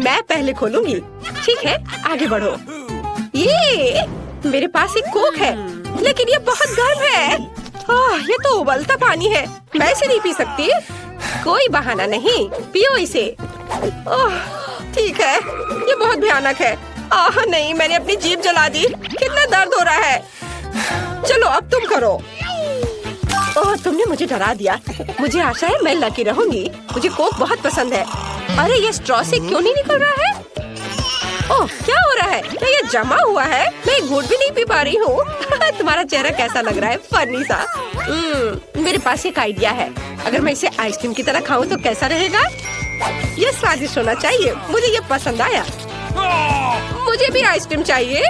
मैं पहले खोलूंगी। ठीक है, आगे बढ़ो। ये मेरे पास एक कोक है, लेकिन ये बहुत गर्म है। ये तो उबलता पानी है, मैं इसे नहीं पी सकती। कोई बहाना नहीं, पियो इसे। ठीक है, ये बहुत भयानक है। नहीं, मैंने अपनी जीभ जला दी। कितना दर्द हो रहा है। चलो अब तुम करो। तुमने मुझे डरा दिया। मुझे आशा है मैं लकी रहूंगी। मुझे कोक बहुत पसंद है। अरे ये स्ट्रॉ से क्यों नहीं निकल रहा है? क्या हो रहा है? क्या ये जमा हुआ है? मैं एक घूंट भी नहीं पी पा रही हूँ। तुम्हारा चेहरा कैसा लग रहा है? फनी सा। मेरे पास एक आइडिया है। अगर मैं इसे आइसक्रीम की तरह खाऊं तो कैसा रहेगा? ये स्वादिष्ट होना चाहिए। मुझे ये पसंद आया। मुझे भी आइसक्रीम चाहिए।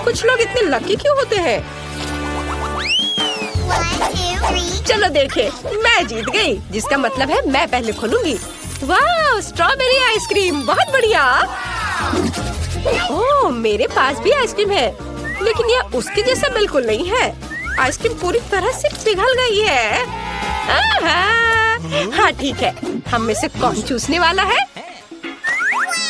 कुछ लोग इतने लकी क्यों होते हैं? चलो देखे, मैं जीत गई, जिसका मतलब है मैं पहले खोलूंगी। वाह, स्ट्रॉबेरी आइसक्रीम, बहुत बढ़िया। मेरे पास भी आइसक्रीम है, लेकिन यह उसके जैसा बिल्कुल नहीं है। आइसक्रीम पूरी तरह से पिघल गई है। हाँ ठीक है, हम में से कौन चूसने वाला है?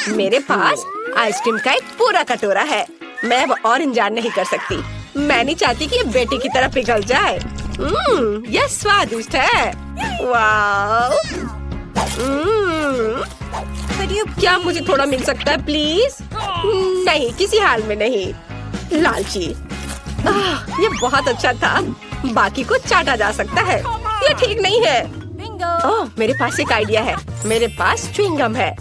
मेरे पास आइसक्रीम का एक पूरा कटोरा है। मैं अब और इंतजार नहीं कर सकती। मैं नहीं चाहती कि ये बेटे की तरह पिघल जाए। यह स्वादिष्ट है। वाह। क्या मुझे थोड़ा मिल सकता है प्लीज? नहीं, किसी हाल में नहीं। लालची। ये बहुत अच्छा था। बाकी को चाटा जा सकता है। ये ठीक नहीं है। मेरे पास एक आइडिया है। मेरे पास च्युइंगम है।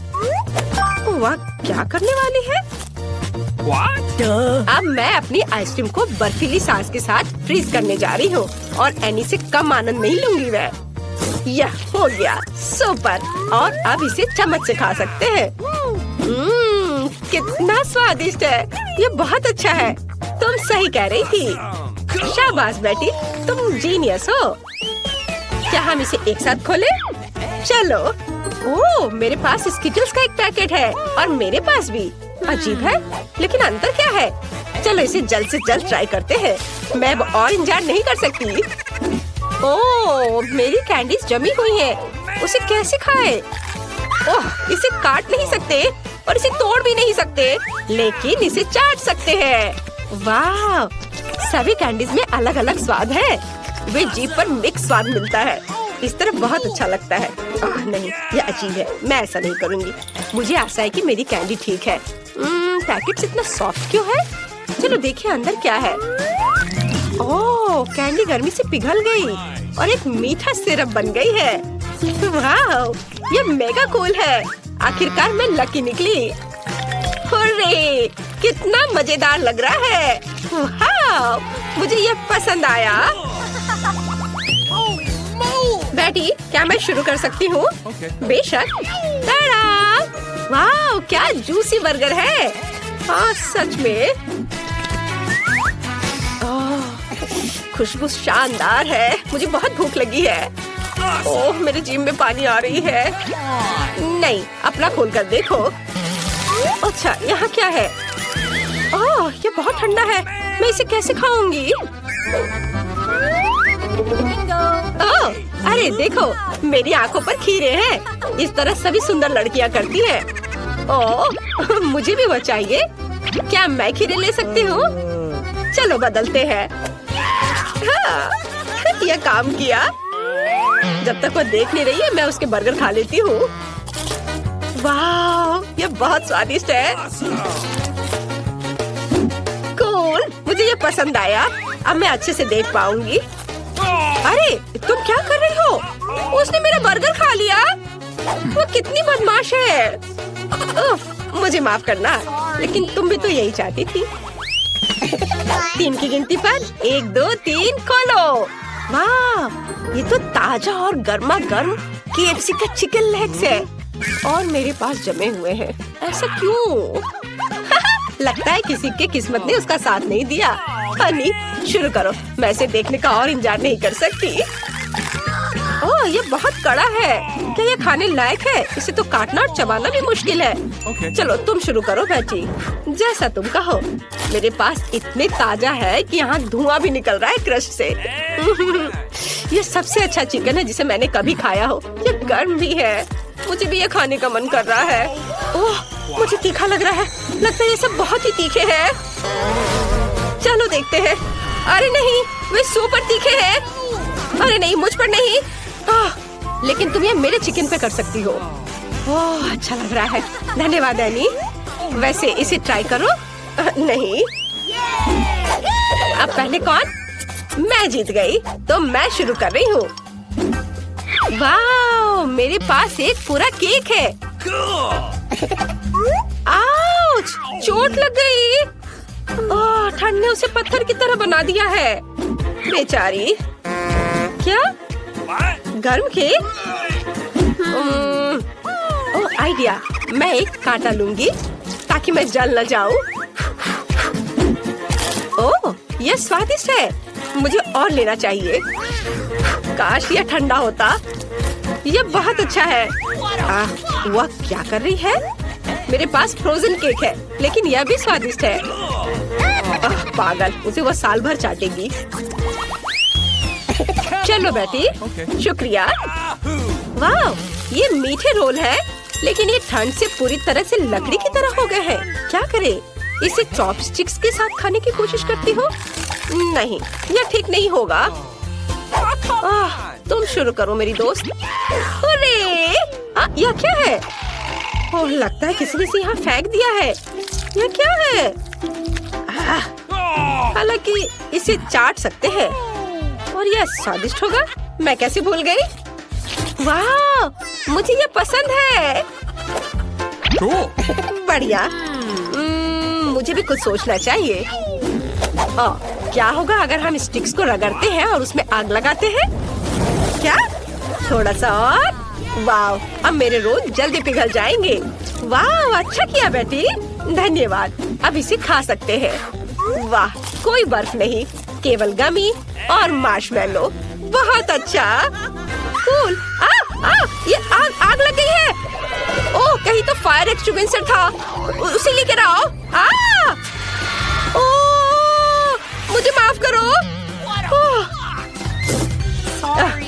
वाह, क्या करने वाली है? अब मैं अपनी आइसक्रीम को बर्फीली सांस के साथ फ्रीज करने जा रही हूँ और एनी से कम आनंद नहीं लूंगी मैं। यह हो गया, सुपर। और अब इसे चम्मच से खा सकते हैं। कितना स्वादिष्ट है। ये बहुत अच्छा है। तुम सही कह रही थी। शाबाश बेटी, तुम जीनियस हो। क्या हम इसे एक साथ खोलें? चलो। मेरे पास स्किटल्स का एक पैकेट है और मेरे पास भी। अजीब है, लेकिन अंतर क्या है? चलो इसे जल्द से जल्द ट्राई करते हैं। मैं अब और इंतजार नहीं कर सकती। मेरी कैंडीज जमी हुई है। उसे कैसे खाए? इसे काट नहीं सकते और इसे तोड़ भी नहीं सकते, लेकिन इसे चाट सकते हैं। वाह, सभी कैंडीज में अलग अलग स्वाद है। वे जीभ पर मिक्स स्वाद मिलता है। इस तरह बहुत अच्छा लगता है। नहीं, ये अजीब है। मैं ऐसा नहीं करूँगी। मुझे आशा है कि मेरी कैंडी ठीक है। पैकेट इतना सॉफ्ट क्यों है? चलो देखिए अंदर क्या है। कैंडी गर्मी से पिघल गई और एक मीठा सिरप बन गई है। वाह, ये मेगा कूल है। आखिरकार मैं लकी निकली। हुर्रे, कितना मजेदार लग रहा है। वाह, मुझे ये पसंद आया। बेटी, क्या मैं शुरू कर सकती हूँ? बेशक। वाह, क्या जूसी बर्गर है। सच में। खुशबू शानदार है। मुझे बहुत भूख लगी है। मेरे जीभ में पानी आ रही है। नहीं, अपना खोल कर देखो। अच्छा, यहाँ क्या है? ये बहुत ठंडा है। मैं इसे कैसे खाऊंगी? अरे देखो, मेरी आंखों पर खीरे हैं। इस तरह सभी सुंदर लड़कियां करती हैं। मुझे भी वो चाहिए। क्या मैं खीरे ले सकती हूँ? चलो बदलते हैं। यह काम किया। जब तक वो देख नहीं रही है, मैं उसके बर्गर खा लेती हूँ। वाह, यह बहुत स्वादिष्ट है। कूल, मुझे ये पसंद आया। अब मैं अच्छे से देख पाऊंगी। अरे, तुम क्या कर रही हो? उसने मेरा बर्गर खा लिया। वो कितनी बदमाश है। मुझे माफ करना, लेकिन तुम भी तो यही चाहती थी। 3 की गिनती पर 1, 2, 3 खोलो। वाह, ये तो ताजा और गर्मा गर्म KFC का चिकन लेग्स है और मेरे पास जमे हुए हैं। ऐसा क्यों? लगता है किसी के किस्मत ने उसका साथ नहीं दिया। हनी, शुरू करो। मैं इसे देखने का और इंतजार नहीं कर सकती। ये बहुत कड़ा है। क्या ये खाने लायक है? इसे तो काटना और चबाना भी मुश्किल है। चलो तुम शुरू करो बेटी, जैसा तुम कहो। मेरे पास इतने ताजा है कि यहाँ धुआं भी निकल रहा है क्रश से। ये सबसे अच्छा चिकन है जिसे मैंने कभी खाया हो। ये गर्म भी है। मुझे भी ये खाने का मन कर रहा है। ओह, मुझे तीखा लग रहा है। लगता है ये सब बहुत ही तीखे हैं। चलो देखते हैं। अरे नहीं, वे सुपर तीखे हैं। अरे नहीं, मुझ पर नहीं। लेकिन तुम ये मेरे चिकन पे कर सकती हो। ओह, अच्छा लग रहा है। धन्यवाद एनी। वैसे इसे ट्राई करो। नहीं, अब पहले कौन? मैं जीत गई, तो मैं शुरू कर रही हूँ। वाह, मेरे पास एक पूरा केक है। आउच, चोट लग गई। ओह, ठंड ने उसे पत्थर की तरह बना दिया है। बेचारी। क्या? गर्म केक? ओह, आइडिया। मैं एक कांटा लूंगी ताकि मैं जल न जाऊं। ओह, यह स्वादिष्ट है। मुझे और लेना चाहिए। काश यह ठंडा होता। यह बहुत अच्छा है। वह क्या कर रही है? मेरे पास फ्रोजन केक है, लेकिन यह भी स्वादिष्ट है। पागल, उसे वह साल भर चाटेगी। चलो बेटी, शुक्रिया। वाह, ये मीठे रोल है, लेकिन ये ठंड से पूरी तरह से लकड़ी की तरह हो गए हैं। क्या करे? इसे चॉपस्टिक्स के साथ खाने की कोशिश करती हो? नहीं, यह ठीक नहीं होगा। तुम शुरू करो मेरी दोस्त। अरे, यह क्या है? ओह, लगता है किसी ने इसे यहाँ फेंक दिया है। यह क्या है? हालांकि इसे चाट सकते हैं और यह स्वादिष्ट होगा। मैं कैसे भूल गई? वाह, मुझे ये पसंद है। बढ़िया। मुझे भी कुछ सोचना चाहिए। क्या होगा अगर हम स्टिक्स को रगड़ते हैं और उसमें आग लगाते हैं? क्या? थोड़ा सा और। वाह, अब मेरे रोल जल्दी पिघल जाएंगे। वाह, अच्छा किया बेटी। धन्यवाद। अब इसे खा सकते हैं। वाह, कोई बर्फ नहीं, केवल गमी और मार्शमेलो। बहुत अच्छा। कूल। ये आग लग गई है। ओह, कहीं तो फायर एक्सटिंग्विशर था। उसे लेकर आओ। मुझे माफ करो।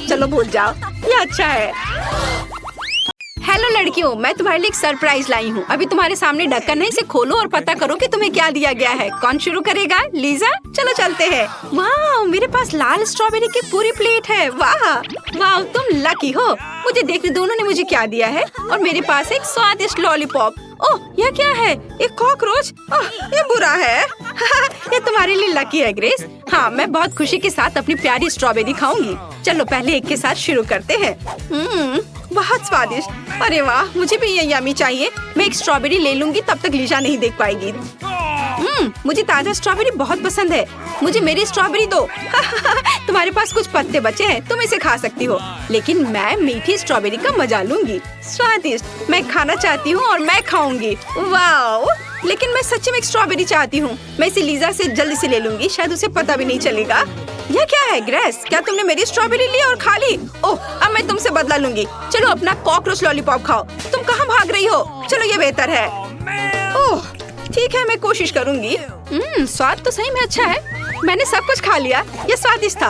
चलो भूल जाओ, ये अच्छा है। हेलो लड़कियों, मैं तुम्हारे लिए एक सरप्राइज लाई हूँ। अभी तुम्हारे सामने ढक्कन है, इसे खोलो और पता करो कि तुम्हें क्या दिया गया है। कौन शुरू करेगा? लीजा? चलो चलते हैं। वाह, मेरे पास लाल स्ट्रॉबेरी की पूरी प्लेट है। वाह वाह, तुम लकी हो। मुझे देखने दोनों ने मुझे क्या दिया है। और मेरे पास एक स्वादिष्ट लॉलीपॉप। ओह, यह क्या है? एक कॉकरोच। ये बुरा है। ये तुम्हारे लिए लकी है ग्रेस। हाँ, मैं बहुत खुशी के साथ अपनी प्यारी स्ट्रॉबेरी खाऊंगी। चलो पहले एक के साथ शुरू करते हैं। बहुत स्वादिष्ट। अरे वाह, मुझे भी ये यम्मी चाहिए। मैं एक स्ट्रॉबेरी ले लूंगी, तब तक लीजा नहीं देख पाएगी। मुझे ताजा स्ट्रॉबेरी बहुत पसंद है। मुझे मेरी स्ट्रॉबेरी दो। तुम्हारे पास कुछ पत्ते बचे हैं, तुम इसे खा सकती हो, लेकिन मैं मीठी स्ट्रॉबेरी का मजा लूंगी। स्वादिष्ट। मैं खाना चाहती हूँ और मैं खाऊंगी। वाओ, लेकिन मैं सच्ची में एक स्ट्रॉबेरी चाहती हूँ। मैं इसे लीजा से जल्दी से ले लूंगी, शायद उसे पता भी नहीं चलेगा। यह क्या है ग्रेस? क्या तुमने मेरी स्ट्रॉबेरी ली और खा ली? ओह, अब मैं तुमसे बदला लूंगी। चलो अपना कॉकरोच लॉलीपॉप खाओ। तुम कहाँ भाग रही हो? चलो ये बेहतर है। ओह, ठीक है, मैं कोशिश करूंगी। स्वाद तो सही में अच्छा है। मैंने सब कुछ खा लिया। ये स्वादिष्ट था।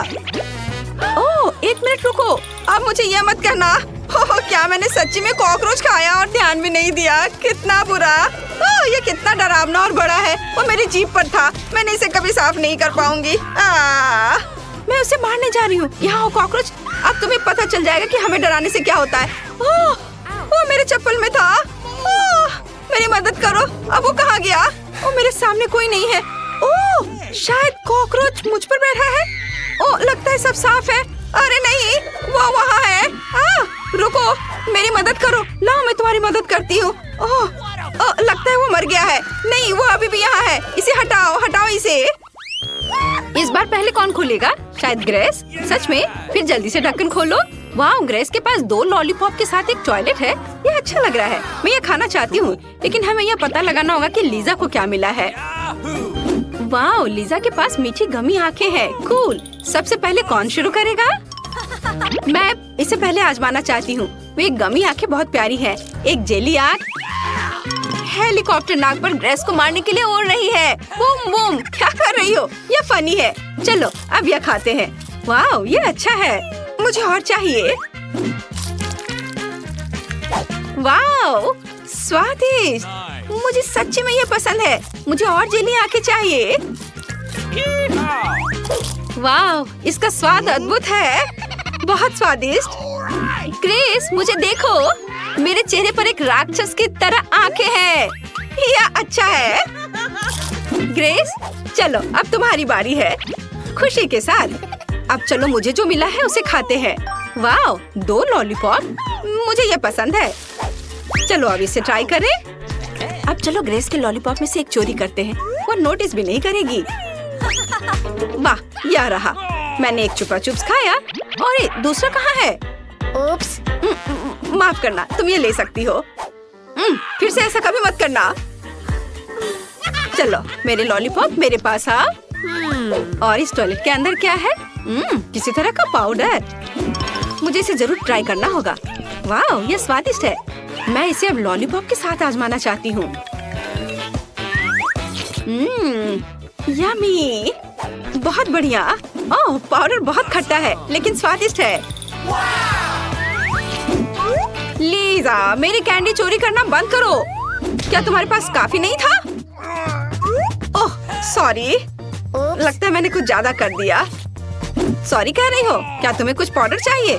ओह, एक मिनट रुको। अब मुझे यह मत कहना। ओह, क्या मैंने सच्ची में कॉकरोच खाया और ध्यान भी नहीं दिया? कितना बुरा। ओह, ये कितना डरावना और बड़ा है। वो मेरी जीभ पर था। मैंने इसे कभी साफ नहीं कर पाऊंगी। मैं उसे मारने जा रही हूँ। यहाँ हो कॉकरोच। अब तुम्हें पता चल जाएगा कि हमें डराने से क्या होता है। ओह, मेरे चप्पल में था। ओह, मेरी मदद करो। अब वो कहाँ गया? ओ, मेरे सामने कोई नहीं है। ओह, शायद कॉकरोच मुझ पर बैठा है। ओह, लगता है सब साफ है। अरे नहीं, वो वहाँ है। रुको, मेरी मदद करो। लाओ, मैं तुम्हारी मदद करती हूँ। ओह, लगता है वो मर गया है। नहीं, वो अभी भी यहाँ है। इसे हटाओ, हटाओ इसे। इस बार पहले कौन खोलेगा? शायद ग्रेस। सच में? फिर जल्दी से ढक्कन खोलो। वाह, ग्रेस के पास 2 लॉलीपॉप के साथ एक टॉयलेट है। ये अच्छा लग रहा है। मैं ये खाना चाहती हूँ, लेकिन हमें यह पता लगाना होगा कि लीजा को क्या मिला है। वाह, लीजा के पास मीठी गमी आंखें हैं। कूल। सबसे पहले कौन शुरू करेगा? मैं इसे पहले आजमाना चाहती हूँ। वे गमी आंखें बहुत प्यारी है। एक जेली आंख हेलीकॉप्टर नाक पर ग्रेस को मारने के लिए उड़ रही है। Boom boom. क्या कर रही हो? ये फनी है। चलो अब यह खाते हैं। वाह, ये अच्छा है। मुझे और चाहिए। वाओ, स्वादिष्ट। मुझे सच्ची में ये पसंद है। मुझे और जेली आके चाहिए। वाओ, इसका स्वाद अद्भुत है, बहुत स्वादिष्ट। ग्रेस, मुझे देखो, मेरे चेहरे पर एक राक्षस की तरह आंखें हैं। यह अच्छा है। ग्रेस, चलो अब तुम्हारी बारी है। खुशी के साथ। अब चलो, मुझे जो मिला है उसे खाते हैं। वाओ, 2 लॉलीपॉप, मुझे ये पसंद है। चलो अब इसे ट्राई करें। अब चलो ग्रेस के लॉलीपॉप में से एक चोरी करते हैं। वो नोटिस भी नहीं करेगी। वाह, यह रहा। मैंने एक चुपा चुप्स खाया और ये दूसरा कहाँ है? उप्स, माफ करना, तुम ये ले सकती हो। फिर से ऐसा कभी मत करना। चलो, मेरे लॉलीपॉप मेरे पास आओ। और इस टॉयलेट के अंदर क्या है? किसी तरह का पाउडर। मुझे इसे जरूर ट्राई करना होगा। वाह, ये स्वादिष्ट है। मैं इसे अब लॉलीपॉप के साथ आजमाना चाहती हूँ। यम्मी, बहुत बढ़िया। ओह, पाउडर बहुत खट्टा है लेकिन स्वादिष्ट है। लीजा, मेरी कैंडी चोरी करना बंद करो। क्या तुम्हारे पास काफी नहीं था? ओह, सॉरी, लगता है मैंने कुछ ज्यादा कर दिया। सॉरी कह रही हो? क्या तुम्हें कुछ पाउडर चाहिए?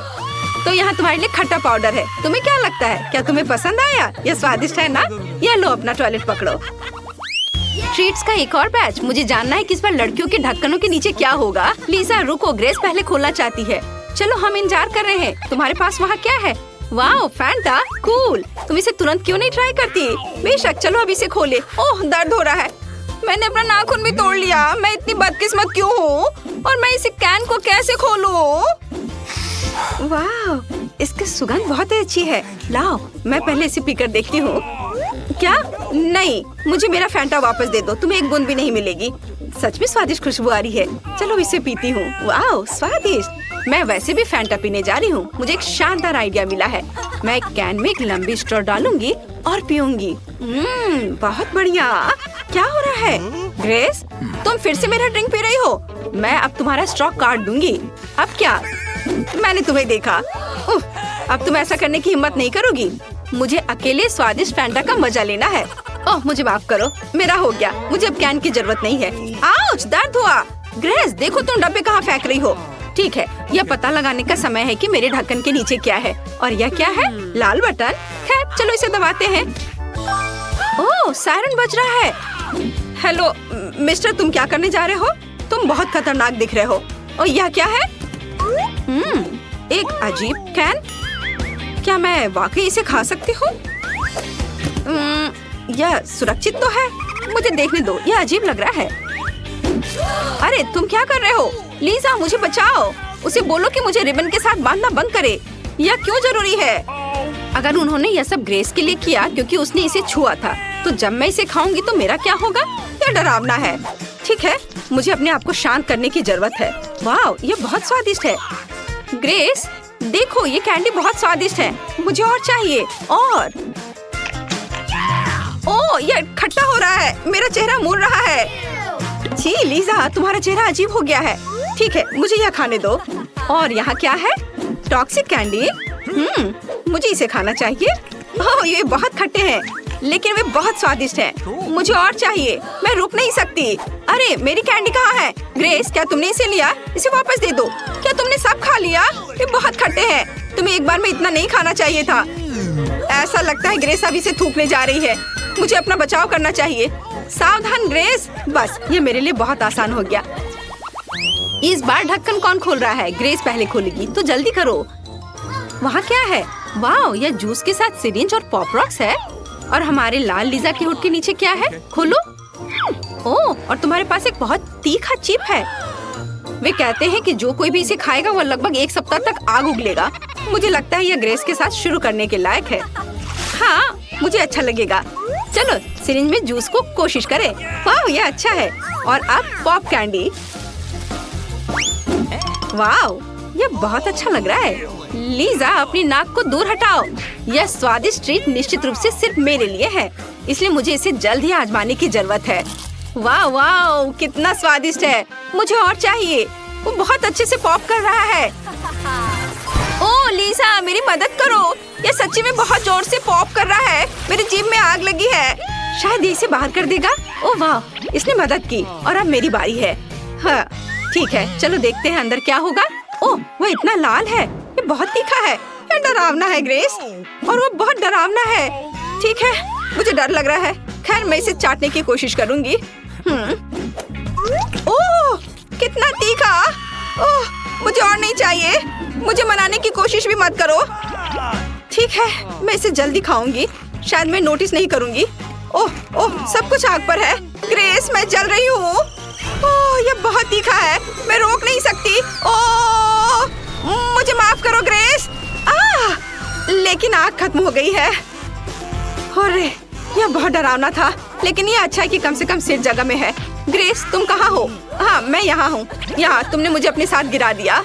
तो यहाँ तुम्हारे लिए खट्टा पाउडर है। तुम्हें क्या लगता है? क्या तुम्हें पसंद आया? यह स्वादिष्ट है ना? यह लो, अपना टॉयलेट पकड़ो। ट्रीट्स का एक और बैच। मुझे जानना है कि इस बार लड़कियों के ढक्कनों के नीचे क्या होगा। लीजा रुको, ग्रेस पहले खोलना चाहती है। चलो, हम इंतजार कर रहे हैं। तुम्हारे पास वहाँ क्या है? Wow, Fanta, cool. तुम इसे तुरंत क्यों नहीं ट्राई करती? बेशक, चलो अब इसे खोले। ओह, दर्द हो रहा है। मैंने अपना नाखून भी तोड़ लिया। मैं इतनी बदकिस्मत क्यों हूँ? और मैं इसे कैन को कैसे खोलूं? वाह, इसकी सुगंध बहुत अच्छी है। लाओ, मैं पहले इसे पीकर देखती हूँ। क्या? नहीं, मुझे मेरा फैंटा वापस दे दो। तुम्हें एक बूंद भी नहीं मिलेगी। सच में स्वादिष्ट खुशबू आ रही है। चलो इसे पीती हूँ। वाह, स्वादिष्ट। मैं वैसे भी फैंटा पीने जा रही हूँ। मुझे एक शानदार आइडिया मिला है। मैं एक कैन में एक लंबी स्ट्रॉ डालूंगी और पीऊंगी। बहुत बढ़िया। क्या हो रहा है? ग्रेस, तुम फिर से मेरा ड्रिंक पी रही हो। मैं अब तुम्हारा स्ट्रॉ काट दूंगी। अब क्या? मैंने तुम्हें देखा। अब तुम ऐसा करने की हिम्मत नहीं करोगी। मुझे अकेले स्वादिष्ट फैंटा का मजा लेना है। ओह, मुझे माफ करो, मेरा हो गया। मुझे अब कैन की जरूरत नहीं है। आउच, दर्द हुआ। ग्रेस, देखो तुम डब्बे कहाँ फेंक रही हो। ठीक है, यह पता लगाने का समय है कि मेरे ढक्कन के नीचे क्या है। और यह क्या है? लाल बटन। खैर, चलो इसे दबाते हैं। ओह, सायरन बज रहा है। हेलो मिस्टर, तुम क्या करने जा रहे हो? तुम बहुत खतरनाक दिख रहे हो। और यह क्या है? एक अजीब कैन। क्या मैं वाकई इसे खा सकती हूँ? यह सुरक्षित तो है। मुझे देखने दो, यह अजीब लग रहा है। अरे तुम क्या कर रहे हो? लीजा, मुझे बचाओ। उसे बोलो कि मुझे रिबन के साथ बांधना बंद करे। यह क्यों जरूरी है? अगर उन्होंने यह सब ग्रेस के लिए किया क्योंकि उसने इसे छुआ था, तो जब मैं इसे खाऊंगी तो मेरा क्या होगा? यह डरावना है। ठीक है, मुझे अपने आप को शांत करने की जरूरत है। वाह, यह बहुत स्वादिष्ट है। ग्रेस, देखो, ये कैंडी बहुत स्वादिष्ट है। मुझे और चाहिए। और ओह, यह खट्टा हो रहा है। मेरा चेहरा मुड़ रहा है। छी लीजा, तुम्हारा चेहरा अजीब हो गया है। ठीक है, मुझे यह खाने दो। और यहाँ क्या है? Toxic candy. मुझे इसे खाना चाहिए। ओह, ये बहुत खट्टे हैं, लेकिन वे बहुत स्वादिष्ट हैं। मुझे और चाहिए। मैं रुक नहीं सकती। अरे मेरी कैंडी कहाँ है? ग्रेस, क्या तुमने इसे लिया? इसे वापस दे दो। क्या तुमने सब खा लिया? ये बहुत खट्टे हैं। तुम्हें एक बार में इतना नहीं खाना चाहिए था। ऐसा लगता है ग्रेस अब इसे थूकने जा रही है। मुझे अपना बचाव करना चाहिए। सावधान ग्रेस। बस, ये मेरे लिए बहुत आसान हो गया। इस बार ढक्कन कौन खोल रहा है? ग्रेस पहले खोलेगी, तो जल्दी करो। वहाँ क्या है? वाह, यह जूस के साथ सिरिंज और पॉप रॉक्स है। और हमारे लाल लीजा के हुड के नीचे क्या है? खोलो। ओह, और तुम्हारे पास एक बहुत तीखा चिप है। वे कहते हैं कि जो कोई भी इसे खाएगा वो लगभग 1 सप्ताह तक आग उगलेगा। मुझे लगता है यह ग्रेस के साथ शुरू करने के लायक है। हाँ, मुझे अच्छा लगेगा। चलो सिरिंज में जूस को कोशिश करें। वाह, यह अच्छा है। और अब पॉप कैंडी। वाह, यह बहुत अच्छा लग रहा है। लीजा, अपनी नाक को दूर हटाओ। यह स्वादिष्ट ट्रीट निश्चित रूप से सिर्फ मेरे लिए है, इसलिए मुझे इसे जल्द ही आजमाने की जरूरत है। वाह वाह, कितना स्वादिष्ट है। मुझे और चाहिए। वो बहुत अच्छे से पॉप कर रहा है। ओह लीसा, मेरी मदद करो। ये सच्ची में बहुत जोर से पॉप कर रहा है। मेरी जीभ में आग लगी है। शायद ये इसे बाहर कर देगा। ओह वाह, इसने मदद की और अब मेरी बारी है। हाँ ठीक है, चलो देखते हैं अंदर क्या होगा। ओह वो इतना लाल है, ये बहुत तीखा है। ये डरावना है ग्रेस, और वो बहुत डरावना है। ठीक है, मुझे डर लग रहा है। खैर मैं इसे चाटने की कोशिश करूंगी। ओह कितना तीखा। ओह मुझे और नहीं चाहिए। मुझे मनाने की कोशिश भी मत करो। ठीक है, मैं इसे जल्दी खाऊंगी। शायद मैं नोटिस नहीं करूंगी। ओह ओह, सब कुछ आग पर है। ग्रेस मैं जल रही हूँ। ओह ये बहुत तीखा है, मैं रोक नहीं सकती। ओह मुझे माफ करो ग्रेस। लेकिन आग खत्म हो गई है। अरे यह बहुत डरावना था, लेकिन ये अच्छा है कि कम से कम सेफ जगह में है। ग्रेस तुम कहाँ हो? हाँ मैं यहाँ हूँ। यहाँ तुमने मुझे अपने साथ गिरा दिया।